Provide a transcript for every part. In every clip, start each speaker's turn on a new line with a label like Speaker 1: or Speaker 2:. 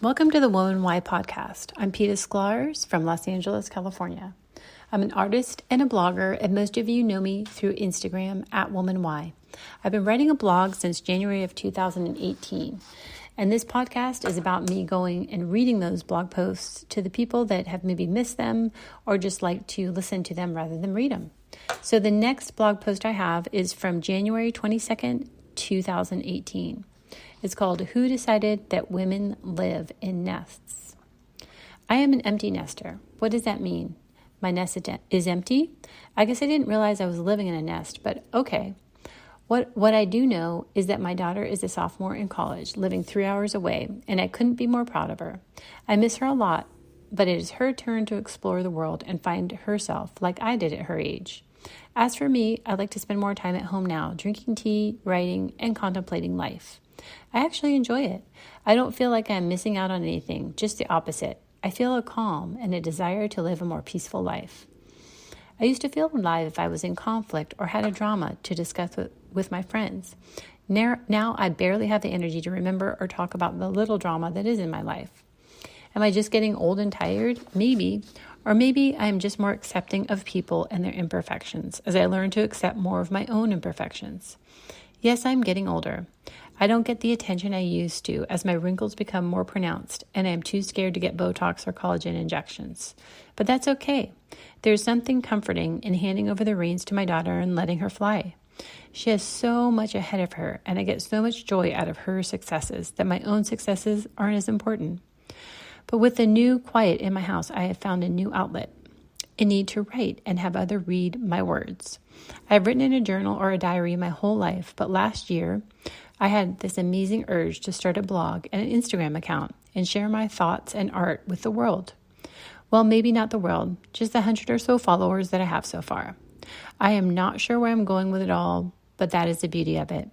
Speaker 1: Welcome to the womanwhy podcast. I'm Peta Sklars from Los Angeles, California. I'm an artist and a blogger, and most of you know me through Instagram at womanwhy. I've been writing a blog since January of 2018, and this podcast is about me going and reading those blog posts to the people that have maybe missed them or just like to listen to them rather than read them. So the next blog post I have is from January 22nd, 2018. It's called Who Decided That Women Live in Nests? I am an empty nester. What does that mean? My nest is empty? I guess I didn't realize I was living in a nest, but okay. What I do know is that my daughter is a sophomore in college, living 3 hours away, and I couldn't be more proud of her. I miss her a lot, but it is her turn to explore the world and find herself like I did at her age. As for me, I like to spend more time at home now, drinking tea, writing, and contemplating life. I actually enjoy it. I don't feel like I'm missing out on anything, just the opposite. I feel a calm and a desire to live a more peaceful life. I used to feel alive if I was in conflict or had a drama to discuss with my friends. Now I barely have the energy to remember or talk about the little drama that is in my life. Am I just getting old and tired? Maybe. Or maybe I'm just more accepting of people and their imperfections as I learn to accept more of my own imperfections. Yes, I'm getting older. I don't get the attention I used to as my wrinkles become more pronounced and I am too scared to get Botox or collagen injections. But that's okay. There's something comforting in handing over the reins to my daughter and letting her fly. She has so much ahead of her, and I get so much joy out of her successes that my own successes aren't as important. But with the new quiet in my house, I have found a new outlet. A need to write and have others read my words. I've written in a journal or a diary my whole life, but last year I had this amazing urge to start a blog and an Instagram account and share my thoughts and art with the world. Well, maybe not the world, just the 100 or so followers that I have so far. I am not sure where I'm going with it all, but that is the beauty of it.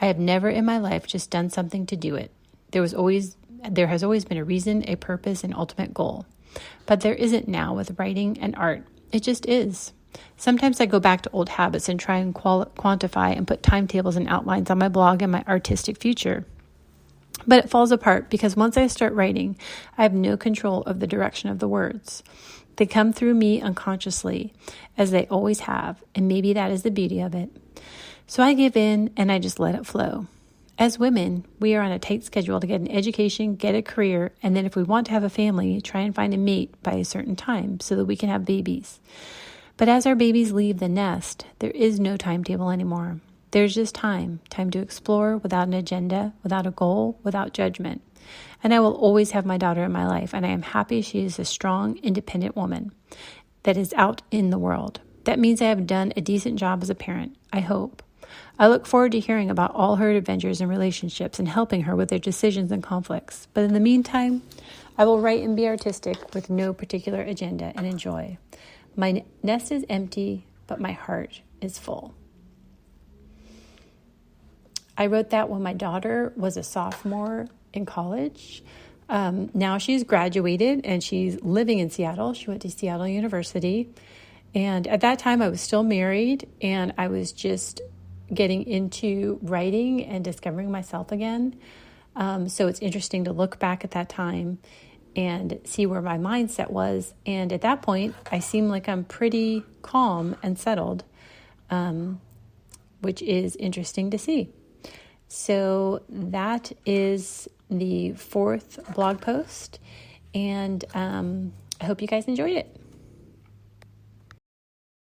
Speaker 1: I have never in my life just done something to do it. There has always been a reason, a purpose, an ultimate goal. But there isn't now with writing and art. It just is. Sometimes I go back to old habits and try and quantify and put timetables and outlines on my blog and my artistic future. But it falls apart because once I start writing, I have no control of the direction of the words. They come through me unconsciously, as they always have, and maybe that is the beauty of it. So I give in and I just let it flow. As women, we are on a tight schedule to get an education, get a career, and then if we want to have a family, try and find a mate by a certain time so that we can have babies. But as our babies leave the nest, there is no timetable anymore. There's just time to explore without an agenda, without a goal, without judgment. And I will always have my daughter in my life, and I am happy she is a strong, independent woman that is out in the world. That means I have done a decent job as a parent, I hope. I look forward to hearing about all her adventures and relationships and helping her with their decisions and conflicts. But in the meantime, I will write and be artistic with no particular agenda and enjoy. My nest is empty, but my heart is full. I wrote that when my daughter was a sophomore in college. Now she's graduated and she's living in Seattle. She went to Seattle University. And at that time I was still married and I was just getting into writing and discovering myself again. So it's interesting to look back at that time and see where my mindset was. And at that point, I seem like I'm pretty calm and settled, which is interesting to see. So that is the fourth blog post, and I hope you guys enjoyed it.